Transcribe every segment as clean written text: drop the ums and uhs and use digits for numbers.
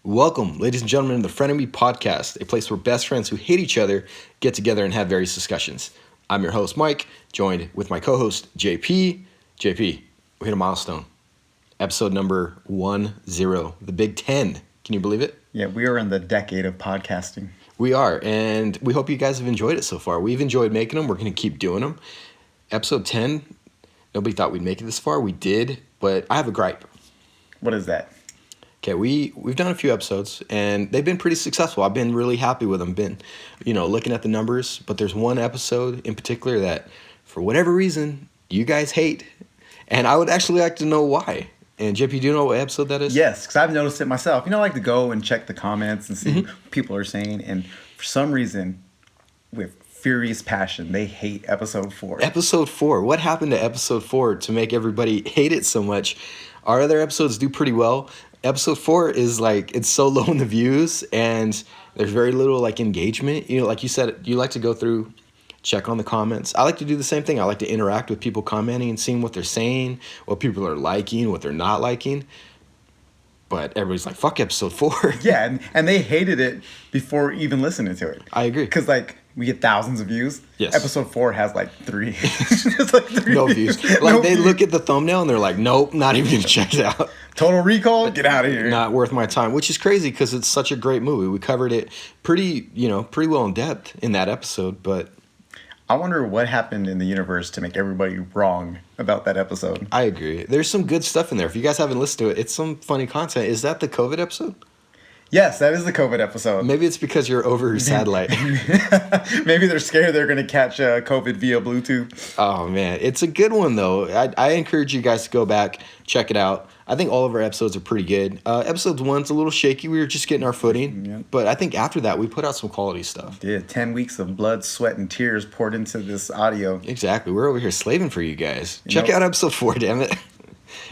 Welcome, ladies and gentlemen, to the Frienemy Podcast, a place where best friends who hate each other get together and have various discussions. I'm your host, Mike, joined with my co-host, JP. JP, we hit a milestone. Episode number 10, the Big 10. Can you believe it? Yeah, we are in the decade of podcasting. We are, and we hope you guys have enjoyed it so far. We've enjoyed making them. We're going to keep doing them. Episode 10, nobody thought we'd make it this far. We did, but I have a gripe. What is that? Okay, we've done a few episodes, and they've been pretty successful. I've been really happy with them. Been, looking at the numbers, but there's one episode in particular that, for whatever reason, you guys hate, and I would actually like to know why. And JP, do you know what episode that is? Yes, because I've noticed it myself. I like to go and check the comments and see what people are saying, and for some reason, with furious passion, they hate episode 4. Episode 4. What happened to episode 4 to make everybody hate it so much? Our other episodes do pretty well. Episode 4 is it's so low in the views, and there's very little engagement. Like you said, you like to go through, check on the comments. I like to do the same thing. I like to interact with people commenting and seeing what they're saying, what people are liking, what they're not liking. But everybody's like, fuck episode 4. Yeah, and they hated it before even listening to it. I agree. Because we get thousands of views. Yes. Episode 4 has 3. It's 3 no views. They look at the thumbnail and they're like, nope, not even gonna check it out. Total Recall, get out of here. Not worth my time, which is crazy because it's such a great movie. We covered it pretty well in depth in that episode, but I wonder what happened in the universe to make everybody wrong about that episode. I agree. There's some good stuff in there. If you guys haven't listened to it, it's some funny content. Is that the COVID episode? Yes, that is the COVID episode. Maybe it's because you're over satellite. Maybe they're scared they're going to catch COVID via Bluetooth. Oh, man. It's a good one, though. I encourage you guys to go back, check it out. I think all of our episodes are pretty good. Episode 1's a little shaky. We were just getting our footing. Yeah. But I think after that, we put out some quality stuff. Yeah, 10 weeks of blood, sweat, and tears poured into this audio. Exactly. We're over here slaving for you guys. Check out episode 4, damn it.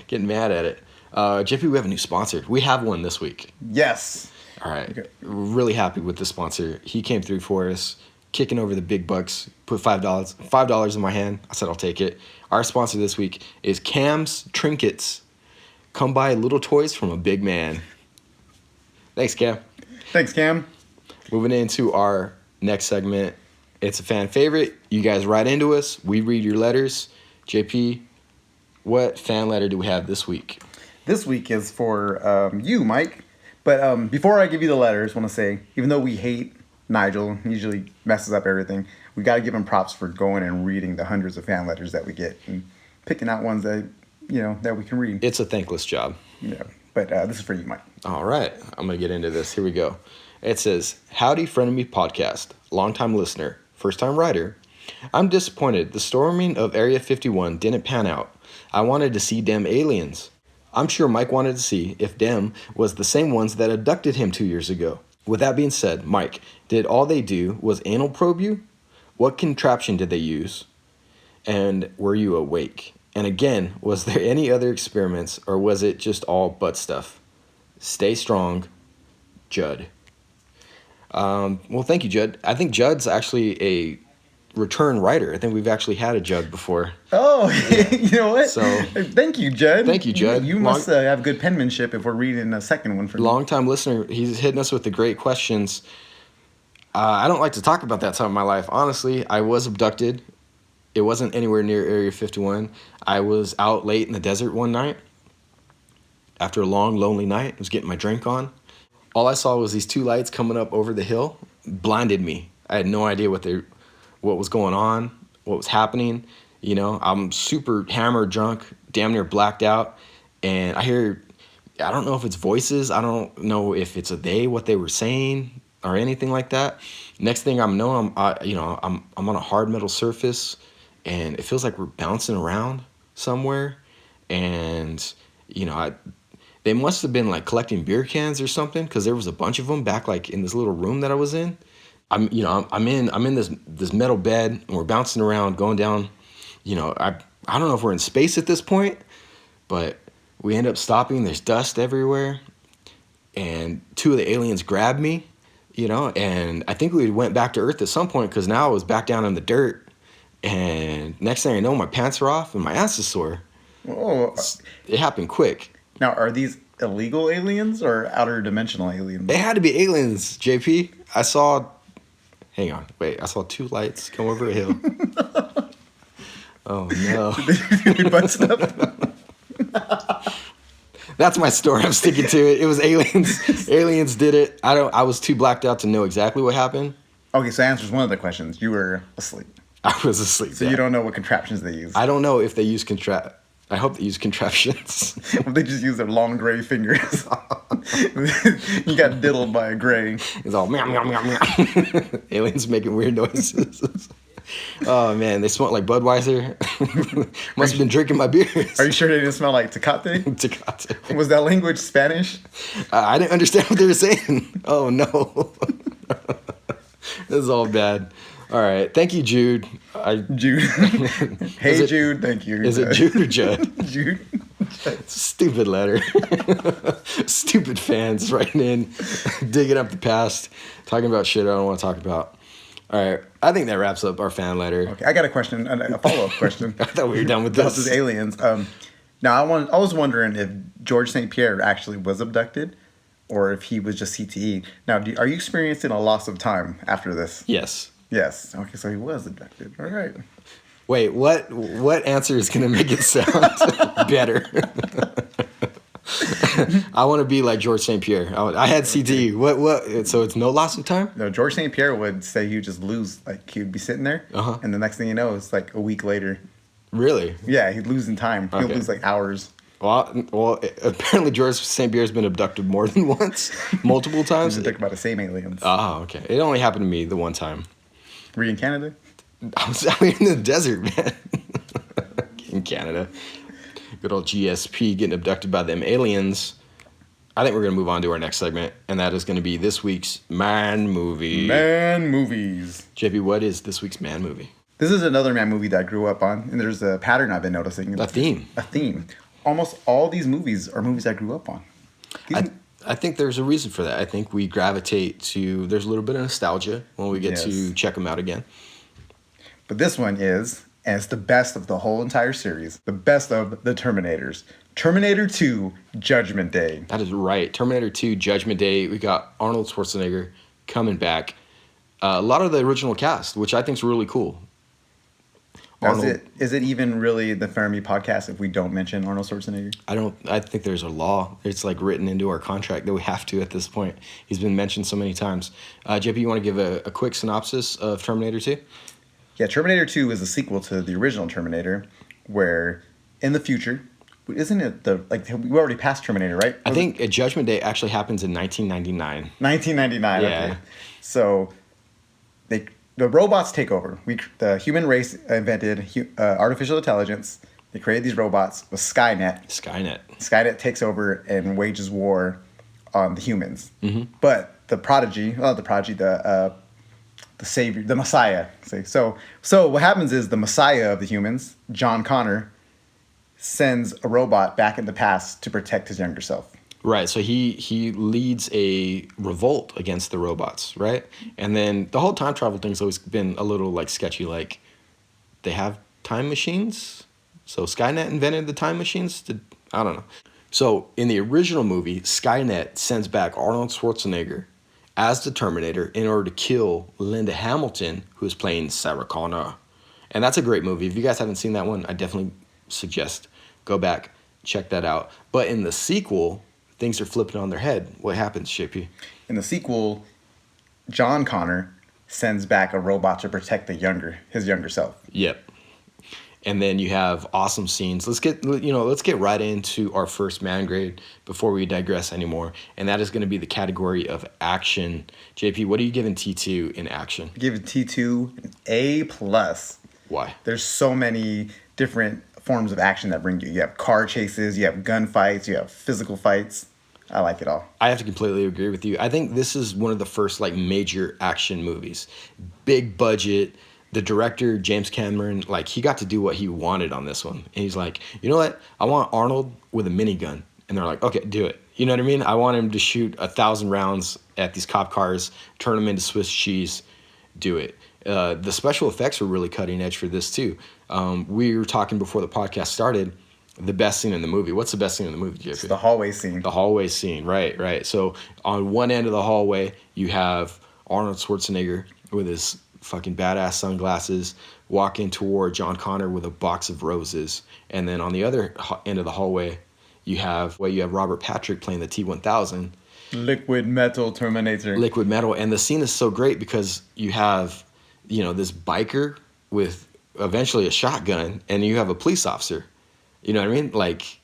Getting mad at it. JP, we have a new sponsor. We have one this week. Yes. All right. Okay. Really happy with the sponsor. He came through for us, kicking over the big bucks, put $5 in my hand. I said, I'll take it. Our sponsor this week is Cam's Trinkets. Come buy little toys from a big man. Thanks, Cam. Thanks, Cam. Moving into our next segment. It's a fan favorite. You guys write into us. We read your letters. JP, what fan letter do we have this week? This week is for you, Mike. But before I give you the letters, I want to say, even though we hate Nigel, he usually messes up everything, we got to give him props for going and reading the hundreds of fan letters that we get and picking out ones that, that we can read. It's a thankless job. Yeah, but this is for you, Mike. All right. I'm going to get into this. Here we go. It says, Howdy, Frienemy Podcast. Longtime listener, first-time writer. I'm disappointed. The storming of Area 51 didn't pan out. I wanted to see them aliens. I'm sure Mike wanted to see if them was the same ones that abducted him 2 years ago. With that being said, Mike, did all they do was anal probe you? What contraption did they use? And were you awake? And again, was there any other experiments, or was it just all butt stuff? Stay strong, Judd. Well, thank you, Judd. I think Judd's actually a return writer. I think we've actually had a Judd before. Oh, you know what? So, thank you, Judd. Thank you, Judd. You must have good penmanship if we're reading a second one for me. Long-time listener. He's hitting us with the great questions. I don't like to talk about that time of my life. Honestly, I was abducted. It wasn't anywhere near Area 51. I was out late in the desert one night. After a long, lonely night, I was getting my drink on. All I saw was these 2 lights coming up over the hill. Blinded me. I had no idea what was going on, what was happening. I'm super hammered, drunk, damn near blacked out. And I don't know if it's voices. I don't know if it's what they were saying or anything like that. Next thing I'm knowing, I'm on a hard metal surface, and it feels like we're bouncing around somewhere. And, they must have been collecting beer cans or something, because there was a bunch of them back in this little room that I was in. I'm in this metal bed, and we're bouncing around, going down. I don't know if we're in space at this point, but we end up stopping. There's dust everywhere, and 2 of the aliens grabbed me, and I think we went back to Earth at some point, because now I was back down in the dirt, and next thing I know, my pants are off and my ass is sore. Oh, It happened quick. Now, are these illegal aliens or outer dimensional aliens? They had to be aliens, JP. I saw 2 lights come over a hill. Oh no. Did they butt stuff? That's my story. I'm sticking to it. It was aliens. Aliens did it. I was too blacked out to know exactly what happened. Okay, so answers one of the questions. You were asleep. I was asleep. So you don't know what contraptions they use. I don't know if they use I hope they use contraptions. Well, they just use their long gray fingers. You got diddled by a gray. It's all meow, meow, meow, meow. Aliens making weird noises. Oh, man. They smell like Budweiser. Must have been drinking my beers. Are you sure they didn't smell like Tecate? Tecate. Was that language Spanish? I didn't understand what they were saying. Oh, no. This is all bad. All right. Thank you, Jude. Jude. Hey, Jude. Thank you. Is it Jude or Judd? Jude. Stupid letter. Stupid fans writing in, digging up the past, talking about shit I don't want to talk about. All right. I think that wraps up our fan letter. Okay. I got a question, a follow-up question. I thought we were done with About this. these aliens. Now, I was wondering if George St. Pierre actually was abducted or if he was just CTE. Now, are you experiencing a loss of time after this? Yes. Yes. Okay, so he was abducted. All right. Wait, what answer is going to make it sound better? I want to be like George St. Pierre. I had CTE. What? So it's no loss of time? No, George St. Pierre would say he would just lose. Like, he would be sitting there, and the next thing you know, it's like a week later. Really? Yeah, he'd lose in time. He'll lose like hours. Well, apparently George St. Pierre's been abducted more than once, multiple times. Just think about the same aliens. Oh, okay. It only happened to me the one time. Were you in Canada? I was out in the desert, man. In Canada. Good old GSP getting abducted by them aliens. I think we're going to move on to our next segment, and that is going to be this week's Man Movie. Man Movies. JP, what is this week's Man Movie? This is another man movie that I grew up on, and there's a pattern I've been noticing. A theme. A theme. Almost all these movies are movies I grew up on. I think there's a reason for that. I think we gravitate to, there's a little bit of nostalgia when we get to check them out again. But this one is, and it's the best of the whole entire series, the best of the Terminators. Terminator 2, Judgment Day. That is right. Terminator 2, Judgment Day. We got Arnold Schwarzenegger coming back. A lot of the original cast, which I think is really cool. Is it even really the Frienemy Podcast if we don't mention Arnold Schwarzenegger? I think there's a law. It's like written into our contract that we have to at this point. He's been mentioned so many times. JP, you want to give a quick synopsis of Terminator 2? Yeah, Terminator 2 is a sequel to the original Terminator, where in the future, isn't it we already passed Terminator, right? I think Judgment Day actually happens in 1999. 1999, yeah. Okay. So the robots take over. The human race invented artificial intelligence. They created these robots with Skynet. Skynet takes over and wages war on the humans. Mm-hmm. But the savior, the Messiah. So what happens is the Messiah of the humans, John Connor, sends a robot back in the past to protect his younger self. Right, so he leads a revolt against the robots, right? And then the whole time travel thing's always been a little like sketchy. Like, they have time machines, so Skynet invented the time machines. I don't know. So in the original movie, Skynet sends back Arnold Schwarzenegger as the Terminator in order to kill Linda Hamilton, who is playing Sarah Connor. And that's a great movie. If you guys haven't seen that one, I definitely suggest go back, check that out. But in the sequel, things are flipping on their head. What happens, Shippy? In the sequel, John Connor sends back a robot to protect his younger self. Yep. And then you have awesome scenes. Let's get right into our first man grade before we digress anymore. And that is going to be the category of action. JP, what are you giving T2 in action? Give T2 an A+. Why? There's so many different forms of action that bring you. You have car chases, you have gunfights, you have physical fights. I like it all. I have to completely agree with you. I think this is one of the first major action movies. Big budget. The director, James Cameron, he got to do what he wanted on this one. And he's like, you know what? I want Arnold with a minigun. And they're like, okay, do it. You know what I mean? I want him to shoot 1,000 rounds at these cop cars, turn them into Swiss cheese, do it. The special effects were really cutting edge for this too. We were talking before the podcast started. the best scene in the movie. What's the best scene in the movie, It's JP? the hallway scene. The hallway scene, right. So on one end of the hallway, you have Arnold Schwarzenegger with his fucking badass sunglasses walking toward John Connor with a box of roses. And then on the other end of the hallway, you have Robert Patrick playing the T-1000. Liquid metal Terminator. Liquid metal. And the scene is so great because you have, this biker with eventually a shotgun, and you have a police officer. You know what I mean? Like,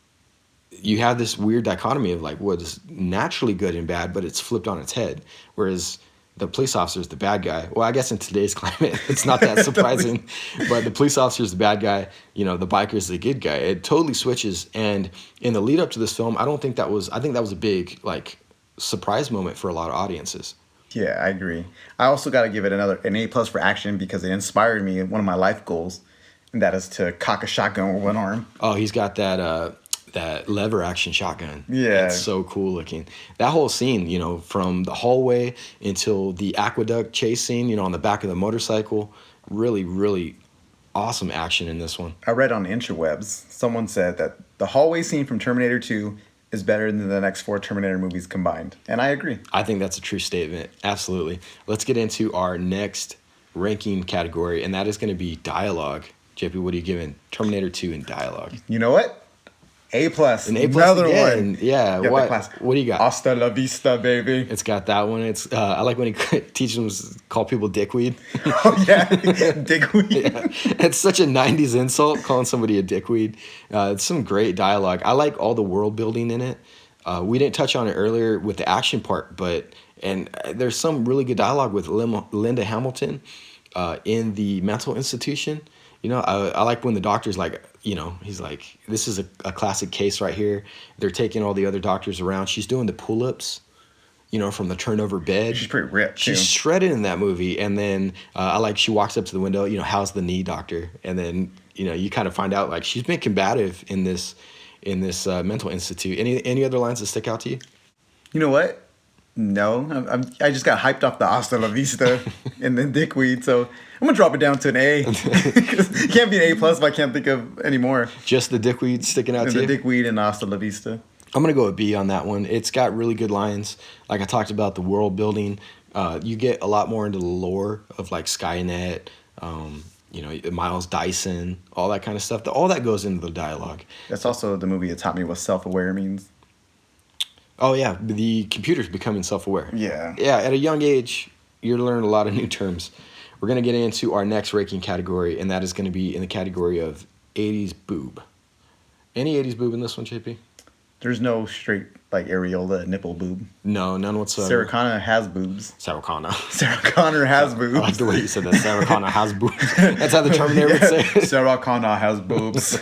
you have this weird dichotomy of like what is naturally good and bad, but it's flipped on its head. Whereas the police officer is the bad guy. Well, I guess in today's climate, it's not that surprising. But the police officer is the bad guy. The biker is the good guy. It totally switches. And in the lead up to this film, I think that was a big like surprise moment for a lot of audiences. Yeah, I agree. I also got to give it an A+ for action because it inspired me in one of my life goals, and that is to cock a shotgun with one arm. Oh, he's got that lever action shotgun. Yeah. It's so cool looking. That whole scene, from the hallway until the aqueduct chase scene, on the back of the motorcycle, really, really awesome action in this one. I read on interwebs, someone said that the hallway scene from Terminator 2 is better than the next 4 Terminator movies combined. And I agree. I think that's a true statement. Absolutely. Let's get into our next ranking category, and that is going to be dialogue. JP, what are you giving Terminator 2 in dialogue? You know what? A+. An A+ Another again. one. Yeah. What do you got? Hasta la vista, baby. It's got that one. It's I like when he teaches them to call people dickweed. Oh, yeah. Dickweed. Yeah. It's such a 90s insult, calling somebody a dickweed. It's some great dialogue. I like all the world building in it. We didn't touch on it earlier with the action part, and there's some really good dialogue with Linda Hamilton in the mental institution. I like when the doctor's like, he's like, this is a classic case right here. They're taking all the other doctors around. She's doing the pull-ups, from the turnover bed. She's pretty ripped, too. She's shredded in that movie. And then she walks up to the window, how's the knee, doctor? And then, you kind of find out, like, she's been combative in this mental institute. Any other lines that stick out to you? You know what? No. I just got hyped off the hasta la vista and then dickweed, so I'm going to drop it down to an A. It can't be an A+ if I can't think of any more. Just the dickweed sticking out to you? The dickweed and hasta la vista. I'm going to go with B on that one. It's got really good lines. Like I talked about the world building. You get a lot more into the lore of like Skynet, Miles Dyson, all that kind of stuff. All that goes into the dialogue. That's also the movie that taught me what self-aware means. Oh, yeah. The computer's becoming self-aware. Yeah. Yeah, at a young age, you're learning a lot of new terms. We're going to get into our next ranking category, and that is going to be in the category of 80s boob. Any 80s boob in this one, JP? There's no straight, like, areola nipple boob. No, none whatsoever. Sarah Connor has boobs. Sarah Connor. Sarah Connor has boobs. I like the way you said that. Sarah Connor has boobs. That's how the Terminator would say it. Sarah Connor has boobs.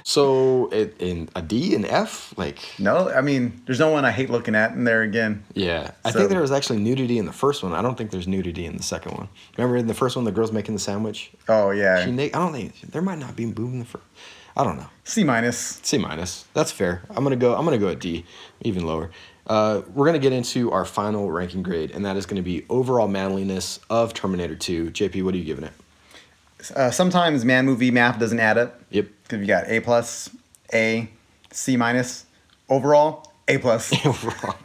So, in a D and F? Like... No, I mean, there's no one I hate looking at in there again. Yeah. I think there was actually nudity in the first one. I don't think there's nudity in the second one. Remember in the first one, the girl's making the sandwich? Oh, yeah. I don't think... There might not be boob in the first... I don't know. C-. C-. That's fair. I'm gonna go a D, even lower. We're gonna get into our final ranking grade, and that is gonna be overall manliness of Terminator 2. JP, what are you giving it? Sometimes man movie math doesn't add up. Yep. Because you got A+, A, C-. Overall, A+. Overall.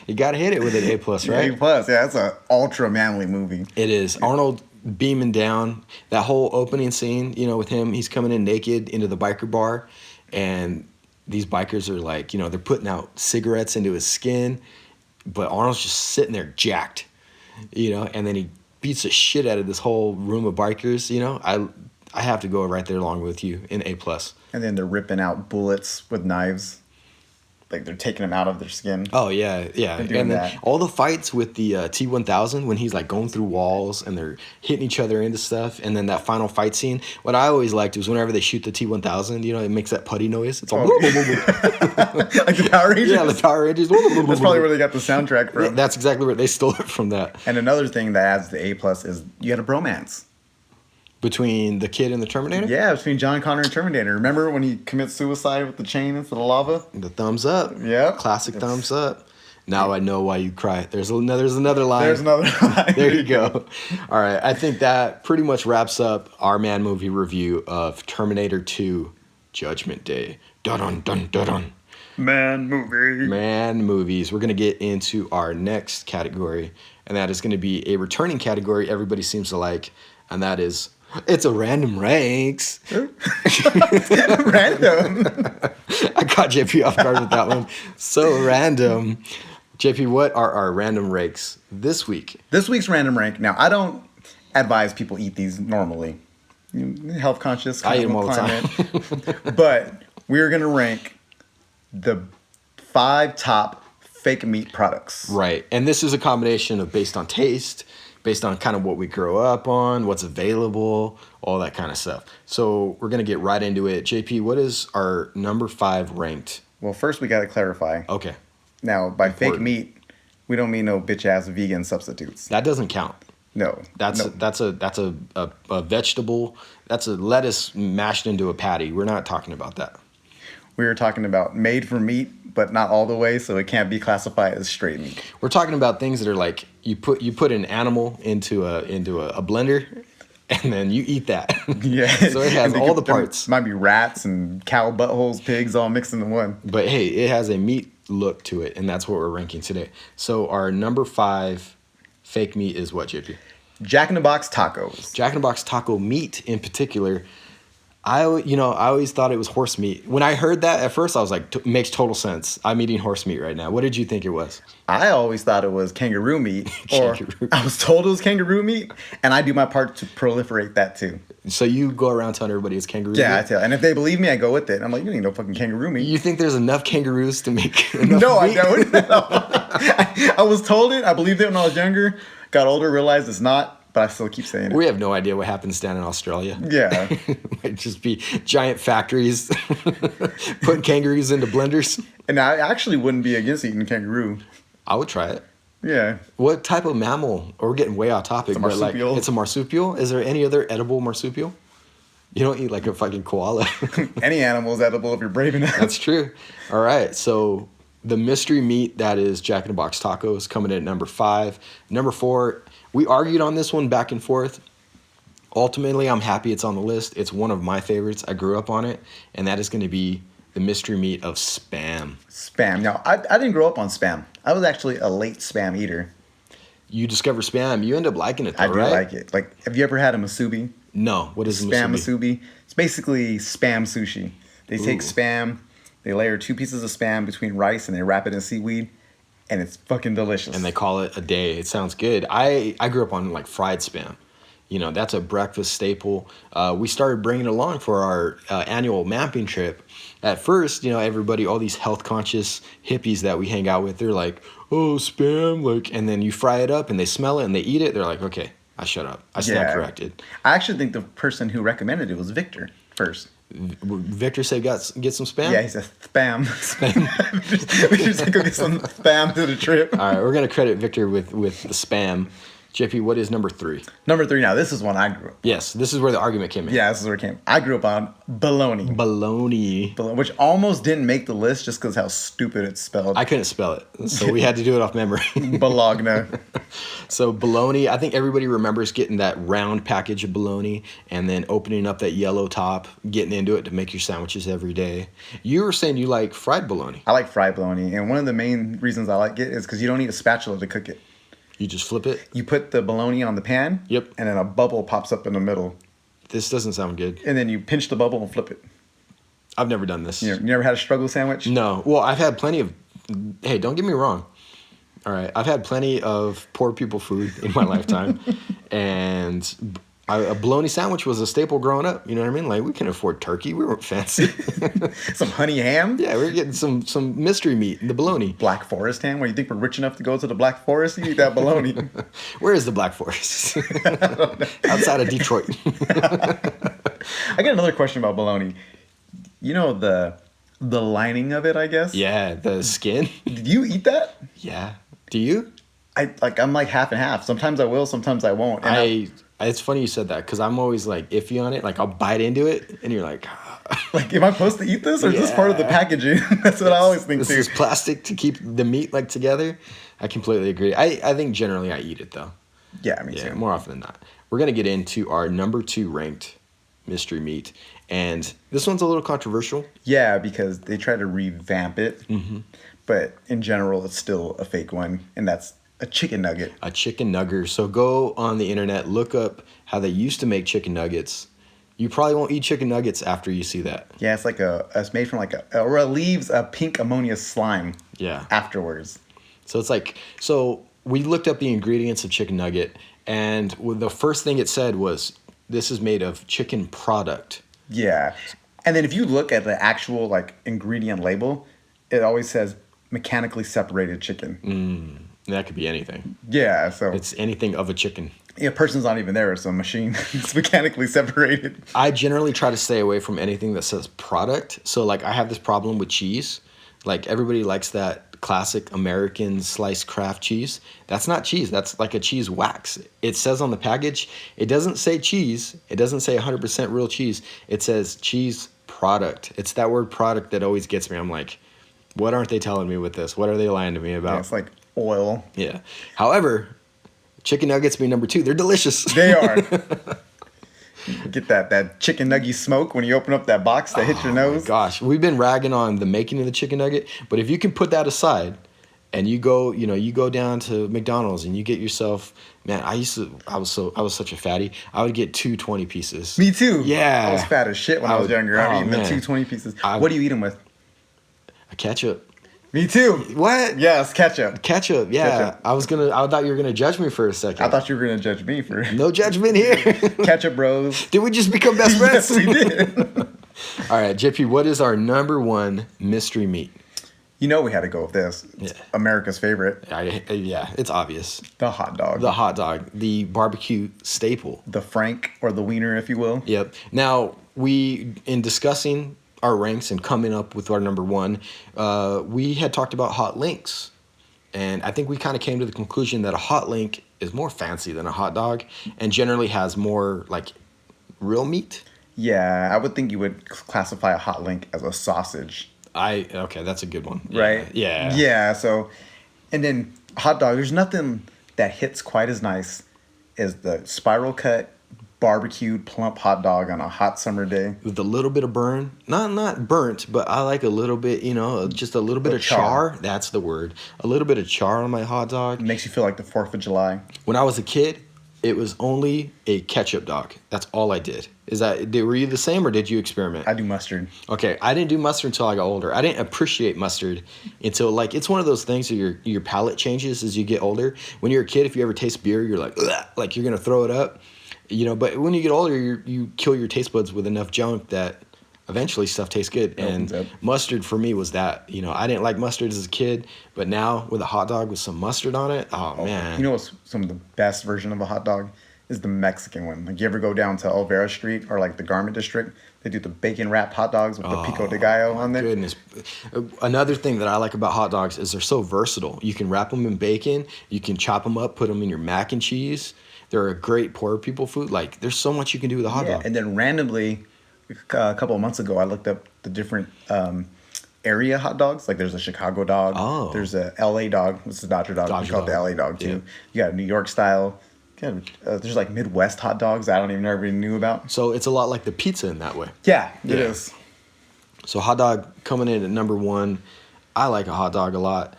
You gotta hit it with an A+, right? A+, yeah, that's an ultra manly movie. It is. Arnold beaming down. That whole opening scene, with him, he's coming in naked into the biker bar, and these bikers are like, they're putting out cigarettes into his skin, but Arnold's just sitting there jacked, and then he beats the shit out of this whole room of bikers. I have to go right there along with you in A+. And then they're ripping out bullets with knives. Like they're taking them out of their skin. Oh, yeah. And then that. all the fights with the T-1000 when he's like going through walls and they're hitting each other into stuff. And then that final fight scene. What I always liked was whenever they shoot the T-1000, it makes that putty noise. It's all... Like the Power Rangers? Yeah, the Power Rangers. That's probably where they got the soundtrack from. That's exactly where they stole it from that. And another thing that adds to A+ is you had a bromance. Between the kid and the Terminator? Yeah, between John Connor and Terminator. Remember when he commits suicide with the chain into the lava? The thumbs up. Yeah. Classic thumbs up. Now I know why you cry. There's another line. There's another line. There you go. All right. I think that pretty much wraps up our man movie review of Terminator 2. Judgment Day. Dun dun dun dun dun. Man movies. We're going to get into our next category, and that is going to be a returning category everybody seems to like, and that is, it's a random ranks. Random. I caught JP off guard with that one. So random. JP, what are our random ranks this week? This week's random rank. Now, I don't advise people eat these normally. Health conscious. I eat them all the time. But we're going to rank the 5 top fake meat products. Right. And this is a combination of based on taste, based on kind of what we grow up on, what's available, all that kind of stuff. So we're going to get right into it. JP, what is our number 5 ranked? Well, first we got to clarify. Okay. Now, by fake meat, we don't mean no bitch-ass vegan substitutes. That doesn't count. No. That's a vegetable. That's a lettuce mashed into a patty. We're not talking about that. We were talking about made for meat, but not all the way, so it can't be classified as straight meat. We're talking about things that are like you put an animal into a blender, and then you eat that. Yeah. So it has all the parts. Might be rats and cow buttholes, pigs, all mixed into one. But hey, it has a meat look to it, and that's what we're ranking today. So our number 5 fake meat is what, JP? Jack in the Box tacos. Jack in the Box taco meat in particular. I always thought it was horse meat. When I heard that at first, I was like, makes total sense. I'm eating horse meat right now. What did you think it was? I always thought it was kangaroo meat. Or I was told it was kangaroo meat, and I do my part to proliferate that too. So you go around telling everybody it's kangaroo meat? Yeah, I tell. And if they believe me, I go with it. I'm like, you ain't no fucking kangaroo meat. You think there's enough kangaroos to make enough No, meat? I don't. I was told it. I believed it when I was younger. Got older, realized it's not. But I still keep saying it. We have no idea what happens down in Australia. Yeah. Might just be giant factories putting kangaroos into blenders. And I actually wouldn't be against eating kangaroo. I would try it. Yeah. What type of mammal? Or we're getting way off topic. It's a marsupial. It's a marsupial? Is there any other edible marsupial? You don't eat like a fucking koala. Any animal is edible if you're brave enough. That's true. All right. So the mystery meat that is Jack in the Box tacos coming in at number 5. Number 4... We argued on this one back and forth. Ultimately, I'm happy it's on the list. It's one of my favorites. I grew up on it, and that is going to be the mystery meat of Spam. Spam. Now, I didn't grow up on Spam. I was actually a late Spam eater. You discover Spam. You end up liking it, though, I do right? like it. Like, have you ever had a musubi? No. What is Spam musubi? musubi? It's basically Spam sushi. They take Spam, they layer 2 pieces of Spam between rice, and they wrap it in seaweed. And it's fucking delicious. And they call it a day. It sounds good. I grew up on like fried Spam. You know, that's a breakfast staple. We started bringing it along for our annual mapping trip. At first, you know, everybody, all these health conscious hippies that we hang out with, they're like, oh, Spam. Like, and then you fry it up and they smell it and they eat it. They're like, okay, I shut up. I stand corrected. I actually think the person who recommended it was Victor first. Victor said, get some Spam? Yeah, he said spam. We should go get some spam to the trip. All right, we're going to credit Victor with the Spam. JP, what is number 3? Number 3 now. This is one I grew up. Yes, this is where the argument came in. Yeah, this is where it came. I grew up on bologna. Bologna. Which almost didn't make the list just because how stupid it's spelled. I couldn't spell it, so we had to do it off memory. Bologna. So bologna, I think everybody remembers getting that round package of bologna and then opening up that yellow top, getting into it to make your sandwiches every day. You were saying you like fried bologna. I like fried bologna, and one of the main reasons I like it is because you don't need a spatula to cook it. You just flip it? You put the bologna on the pan. Yep. And then a bubble pops up in the middle. This doesn't sound good. And then you pinch the bubble and flip it. I've never done this. You never had a struggle sandwich? No. Well, I've had plenty of... Hey, don't get me wrong. All right. I've had plenty of poor people food in my lifetime. And a bologna sandwich was a staple growing up. You know what I mean? Like, we couldn't afford turkey. We weren't fancy. Some honey ham? Yeah, we were getting some mystery meat in the bologna. Black Forest ham? Where you think we're rich enough to go to the Black Forest? You eat that bologna. Where is the Black Forest? Outside of Detroit. I got another question about bologna. You know the lining of it, I guess? Yeah, the skin. Did you eat that? Yeah. Do you? I'm like half and half. Sometimes I will, sometimes I won't. And it's funny you said that because I'm always like iffy on it. Like I'll bite into it and you're like, like, am I supposed to eat this or is this part of the packaging? That's what I always think this too. This is plastic to keep the meat like together. I completely agree. I think generally I eat it though. Yeah, me too. More often than not. We're gonna get into our number 2 ranked mystery meat. And this one's a little controversial. Yeah, because they try to revamp it, but in general, it's still a fake one, and that's a chicken nugget. A chicken nugget. So go on the internet, look up how they used to make chicken nuggets. You probably won't eat chicken nuggets after you see that. Yeah, it's like it's made from or it leaves a pink ammonia slime. Yeah. Afterwards. So it's like, so we looked up the ingredients of chicken nugget, and the first thing it said was, this is made of chicken product. Yeah. And then if you look at the actual ingredient label, it always says mechanically separated chicken. That could be anything. Yeah, so It's anything of a chicken. a person's not even there, it's a machine. It's mechanically separated. I generally try to stay away from anything that says product. So I have this problem with cheese. Everybody likes that classic American sliced Kraft cheese. That's not cheese. That's like a cheese wax. It says on the package, it doesn't say cheese. It doesn't say 100% real cheese. It says cheese product. It's that word product that always gets me. I'm like, what aren't they telling me with this? What are they lying to me about? Yeah, it's like oil. Yeah. However, chicken nuggets being number 2, they're delicious. They are. Get that chicken nugget smoke when you open up that box that hits your nose. My gosh, we've been ragging on the making of the chicken nugget, but if you can put that aside and you go down to McDonald's and you get yourself, man, I was such a fatty. I would get 2 20 pieces. Me too. Yeah. I was fat as shit when I was younger. I'd eat the 2 20 pieces. What do you eat them with? A ketchup. Me too. What? Yes, ketchup. Ketchup, yeah. Ketchup. I thought you were gonna judge me for a second. I thought you were going to judge me for No judgment here. ketchup bros. Did we just become best friends? Yes, we did. All right, JP, what is our number 1 mystery meat? You know we had to go with this. It's America's favorite. Yeah, it's obvious. The hot dog. The hot dog, the barbecue staple. The Frank or the wiener, if you will. Yep. Now, in discussing our ranks and coming up with our number 1, we had talked about hot links. And I think we kind of came to the conclusion that a hot link is more fancy than a hot dog and generally has more real meat. Yeah, I would think you would classify a hot link as a sausage. Okay, that's a good one. Right? Yeah. Yeah, so, and then hot dog, there's nothing that hits quite as nice as the spiral cut, barbecued, plump hot dog on a hot summer day. With a little bit of burn. Not burnt, but I like a little bit, just a little bit of char. That's the word. A little bit of char on my hot dog. It makes you feel like the 4th of July. When I was a kid, it was only a ketchup dog. That's all I did. Were you the same or did you experiment? I do mustard. Okay, I didn't do mustard until I got older. I didn't appreciate mustard until it's one of those things that your palate changes as you get older. When you're a kid, if you ever taste beer, you're like you're gonna throw it up. But when you get older, you kill your taste buds with enough junk that eventually stuff tastes good. And mustard for me was that. I didn't like mustard as a kid, but now with a hot dog with some mustard on it, oh man. You know what's some of the best version of a hot dog? Is the Mexican one. You ever go down to Olvera Street or the Garment District? They do the bacon wrapped hot dogs with the pico de gallo on there. Goodness. Another thing that I like about hot dogs is they're so versatile. You can wrap them in bacon. You can chop them up, put them in your mac and cheese. They're a great poor people food. There's so much you can do with a hot dog. And then randomly, a couple of months ago, I looked up the different area hot dogs. There's a Chicago dog. Oh. There's a LA dog. It's a Dodger dog. We call it the LA dog too. Yeah. You got a New York style. There's Midwest hot dogs I don't even know everybody knew about. So it's a lot like the pizza in that way. Yeah, it is. So hot dog coming in at number 1. I like a hot dog a lot.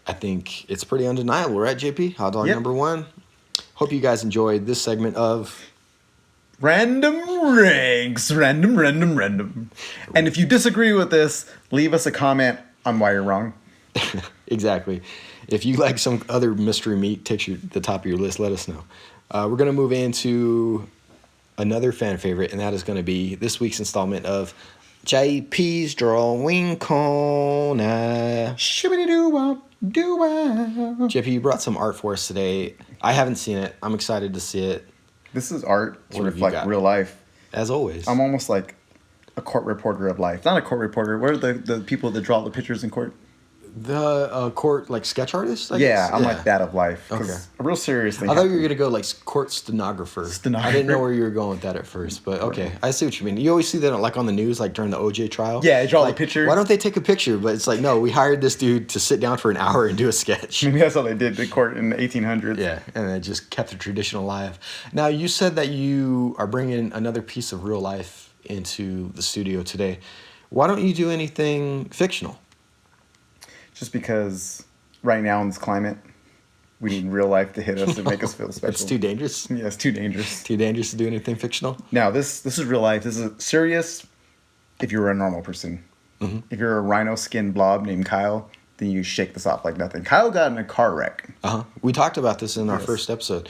I think it's pretty undeniable, right, JP? Hot dog number 1. Hope you guys enjoyed this segment of Random Ranks. Random. And if you disagree with this, leave us a comment on why you're wrong. Exactly. If you like some other mystery meat, takes the top of your list, let us know. We're going to move into another fan favorite, and that is going to be this week's installment of JP's Drawing Corner. Shibbity-doo-wop. JP, you brought some art for us today. I haven't seen it. I'm excited to see it. This is art to What have you reflect got? real life. As always. I'm almost like a court reporter of life. Not a court reporter. What are the people that draw the pictures in court? The court, like, sketch artist, I Yeah, guess? I'm like that of life. 'Cause Okay. a real serious thing I thought you were happened. going to go, like, court stenographer. Stenographer. I didn't know where you were going with that at first, but okay. I see what you mean. You always see that, like, on the news, like, during the OJ trial. Yeah, they draw like, the picture. Why don't they take a picture? But it's like, no, we hired this dude to sit down for an hour and do a sketch. Maybe that's how they did the court in the 1800s. Yeah, and it just kept the tradition alive. Now, you said that you are bringing another piece of real life into the studio today. Why don't you do anything fictional? Just because right now in this climate, we need real life to hit us and make us feel special. It's too dangerous? Yeah, it's too dangerous. Too dangerous to do anything fictional? Now, this is real life. This is serious if you're a normal person. Mm-hmm. If you're a rhino skin blob named Kyle, then you shake this off like nothing. Kyle got in a car wreck. Uh-huh. We talked about this in our Yes. first episode.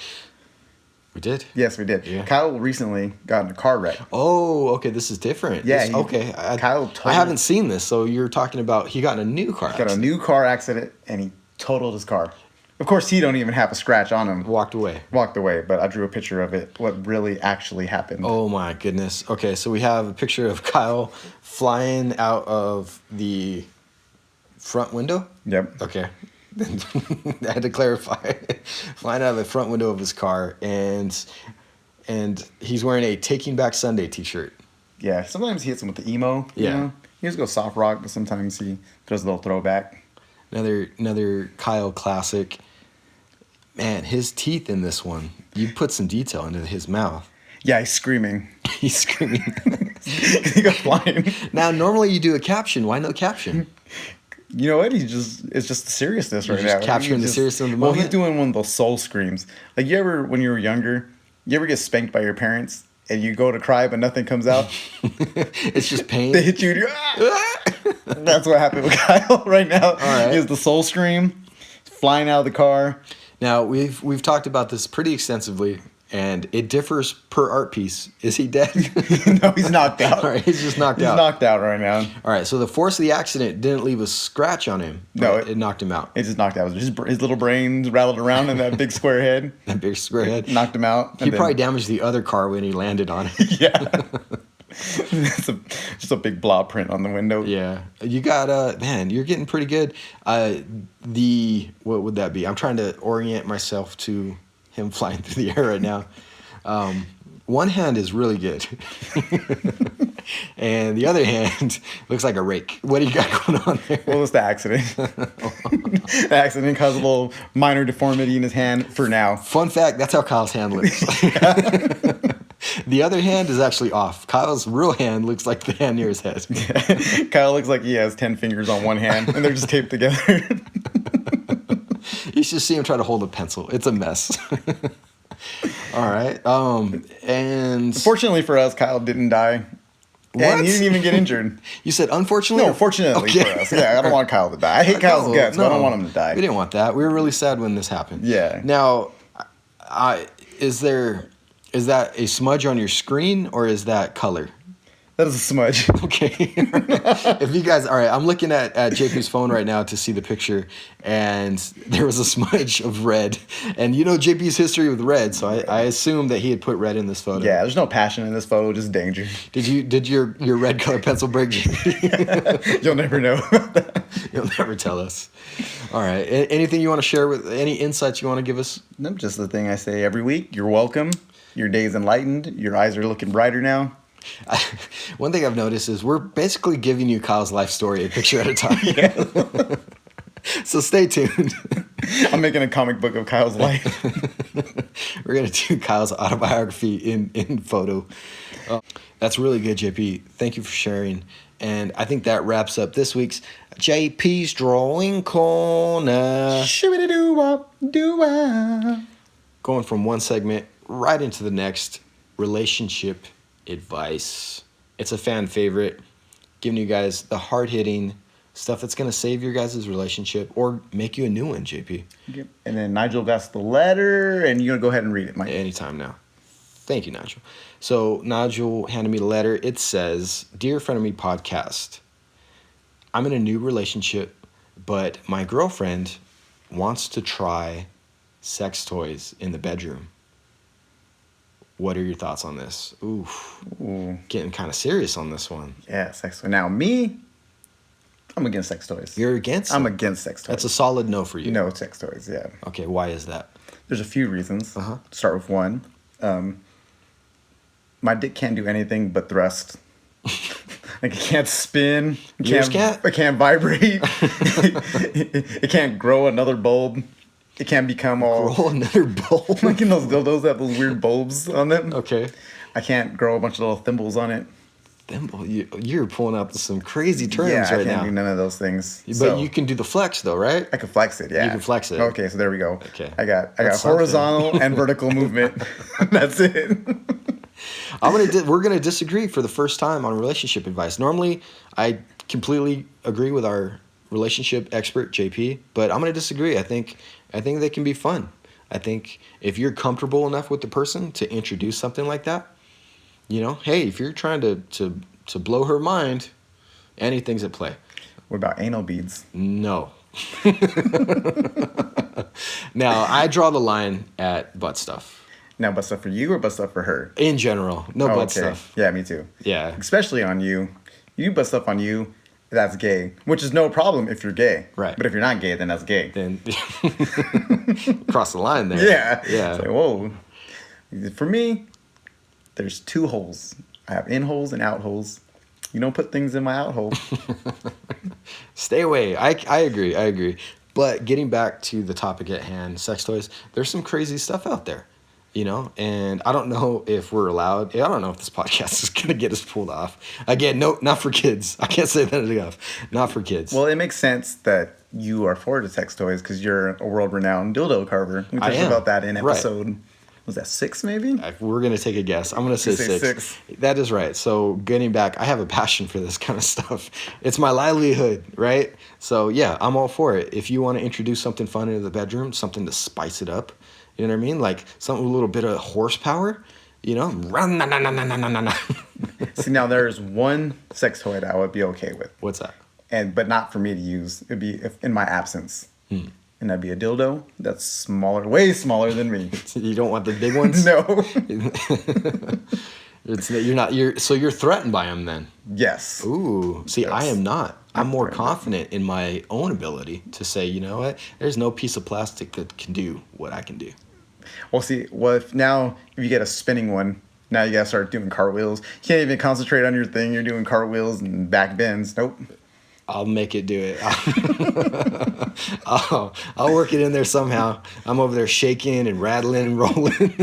We did? Yes, we did. Yeah. Kyle recently got in a car wreck. Oh, okay, this is different. Yeah, Okay. Kyle I haven't seen this, so you're talking about he got in a new car Got a accident. new car accident, and he totaled his car. Of course, he don't even have a scratch on him. Walked away. Walked away, but I drew a picture of it, what really actually happened. Oh my goodness. Okay, so we have a picture of Kyle flying out of the front window. Yep. Okay. I had to clarify. Flying out of the front window of his car, and he's wearing a Taking Back Sunday t-shirt. Yeah, sometimes he hits him with the emo. You Yeah. know? He just goes soft rock, but sometimes he throws a little throwback. Another Kyle classic. Man, his teeth in this one. You put some detail into his mouth. Yeah, he's screaming. He's screaming. He goes flying. Now, normally you do a caption. Why no caption? You know what? It's just the seriousness right just now. capturing He's the seriousness of the Well, he's moment? doing one of those soul screams. Like you ever, when you were younger, you ever get spanked by your parents and you go to cry but nothing comes out? It's just pain. They hit you. And you're, ah! That's what happened with Kyle right now. All right. He has the soul scream, flying out of the car. Now, we've talked about this pretty extensively, and it differs per art piece. Is he dead? No, he's knocked out. All right, he's just knocked He's out. knocked out right now. All right, so the force of the accident didn't leave a scratch on him. No, but it knocked him out. It just knocked out. His little brains rattled around in that big square head. That big square head. Knocked him out. He probably damaged the other car when he landed on it. Yeah. It's just a big blob print on the window. Yeah, you got man, you're getting pretty good. What would that be? I'm trying to orient myself to him flying through the air right now. One hand is really good, and the other hand looks like a rake. What do you got going on there? Well, it's the accident. The accident caused a little minor deformity in his hand for now. Fun fact: that's how Kyle's hand looks. The other hand is actually off. Kyle's real hand looks like the hand near his head. Kyle looks like he has 10 fingers on one hand, and they're just taped together. You should see him try to hold a pencil. It's a mess. All right. And Fortunately for us, Kyle didn't die. What? And he didn't even get injured. You said unfortunately? No, fortunately for us. Yeah, I don't want Kyle to die. I hate Kyle's guts, but I don't want him to die. We didn't want that. We were really sad when this happened. Yeah. Now, is that a smudge on your screen or is that color? That is a smudge. Okay. If you guys, all right, I'm looking at JP's phone right now to see the picture, and there was a smudge of red. And you know JP's history with red, so I assume that he had put red in this photo. Yeah, there's no passion in this photo, just danger. Did your red color pencil break, JP? You'll never know. You'll never tell us. All right. Anything you want to share with, any insights you want to give us? No, just the thing I say every week. You're welcome. Your day's enlightened. Your eyes are looking brighter now. One thing I've noticed is we're basically giving you Kyle's life story a picture at a time. Yeah. So stay tuned. I'm making a comic book of Kyle's life. We're going to do Kyle's autobiography in photo. That's really good, JP. Thank you for sharing. And I think that wraps up this week's JP's Drawing Corner. Shoo-be-de-doo-wop, doo-wop. Going from one segment right into the next, relationship advice. It's a fan favorite, giving you guys the hard-hitting stuff that's going to save your guys' relationship or make you a new one, JP. Yep. And then Nigel got the letter, and you're going to go ahead and read it, Mike. Anytime now. Thank you, Nigel. So Nigel handed me the letter. It says, Dear Frienemy Podcast, I'm in a new relationship, but my girlfriend wants to try sex toys in the bedroom. What are your thoughts on this? Oof. Ooh. Getting kind of serious on this one. Yeah, sex. So now me, I'm against sex toys. You're against I'm them? against sex toys. That's a solid no for you. No sex toys, yeah. Okay, why is that? There's a few reasons. Uh-huh. Start with one. My dick can't do anything but thrust. Like it can't spin. Yours can't? It can't vibrate. It can't grow another bulb. It can't become all Roll another bulb. like in those dildos that have those weird bulbs on them. Okay. I can't grow a bunch of little thimbles on it. Thimble, you're pulling up some crazy terms Yeah, I right can't now. do none of those things. But So, you can do the flex though, right? I can flex it, yeah. You can flex it. Okay, so there we go. Okay. I got That's horizontal and vertical movement. That's it. We're gonna disagree for the first time on relationship advice. Normally, I completely agree with our relationship expert JP, but I'm gonna disagree. I think they can be fun. I think if you're comfortable enough with the person to introduce something like that, hey, if you're trying to blow her mind, anything's at play. What about anal beads? No. Now, I draw the line at butt stuff. Now, butt stuff for you or butt stuff for her? In general, no butt okay. stuff. Yeah, me too. Yeah. Especially on you. You butt stuff on you, that's gay. Which is no problem if you're gay. Right. But if you're not gay, then that's gay. Then cross the line there. Yeah. Yeah. It's like, whoa. For me, there's two holes. I have in holes and out holes. You don't put things in my out hole. Stay away. I agree. But getting back to the topic at hand, sex toys, there's some crazy stuff out there, and I don't know if we're allowed. I don't know if this podcast is going to get us pulled off. Again, no, not for kids. I can't say that enough. Not for kids. Well, it makes sense that you are for the sex toys because you're a world-renowned dildo carver. We talked about that in episode, was that 6 maybe? We're going to take a guess. I'm going to say 6. That is right. So getting back, I have a passion for this kind of stuff. It's my livelihood, right? So yeah, I'm all for it. If you want to introduce something fun into the bedroom, something to spice it up, you know what I mean? Like something with a little bit of horsepower, See, now there's one sex toy that I would be okay with. What's that? But not for me to use. It'd be in my absence. And that'd be a dildo that's smaller, way smaller than me. You don't want the big ones? No. So you're threatened by them then? Yes. Ooh. See, Yes. I am not. I'm more threatened. confident in my own ability to say, you know what? There's no piece of plastic that can do what I can do. Well, see, if you get a spinning one, now you gotta start doing cartwheels. You can't even concentrate on your thing. You're doing cartwheels and back bends. Nope. I'll make it do it. I'll work it in there somehow. I'm over there shaking and rattling and rolling,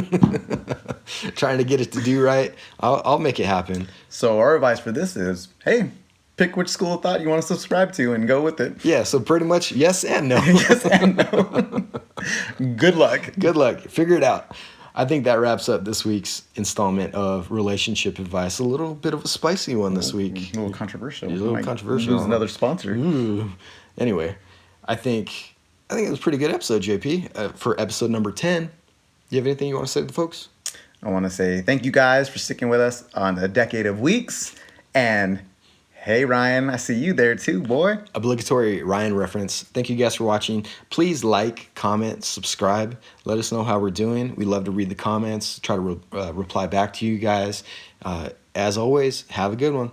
trying to get it to do right. I'll make it happen. So our advice for this is, hey, pick which school of thought you want to subscribe to and go with it. Yeah, so pretty much yes and no. Yes and no. Good luck. Good luck. Figure it out. I think that wraps up this week's installment of relationship advice. A little bit of a spicy one this week. A little controversial. A little controversial. Lose another sponsor. Ooh. Anyway, I think it was a pretty good episode, JP. For episode number 10, you have anything you want to say to the folks? I want to say thank you guys for sticking with us on a decade of weeks. And hey, Ryan, I see you there too, boy. Obligatory Ryan reference. Thank you guys for watching. Please like, comment, subscribe. Let us know how we're doing. We love to read the comments, try to reply back to you guys. As always, have a good one.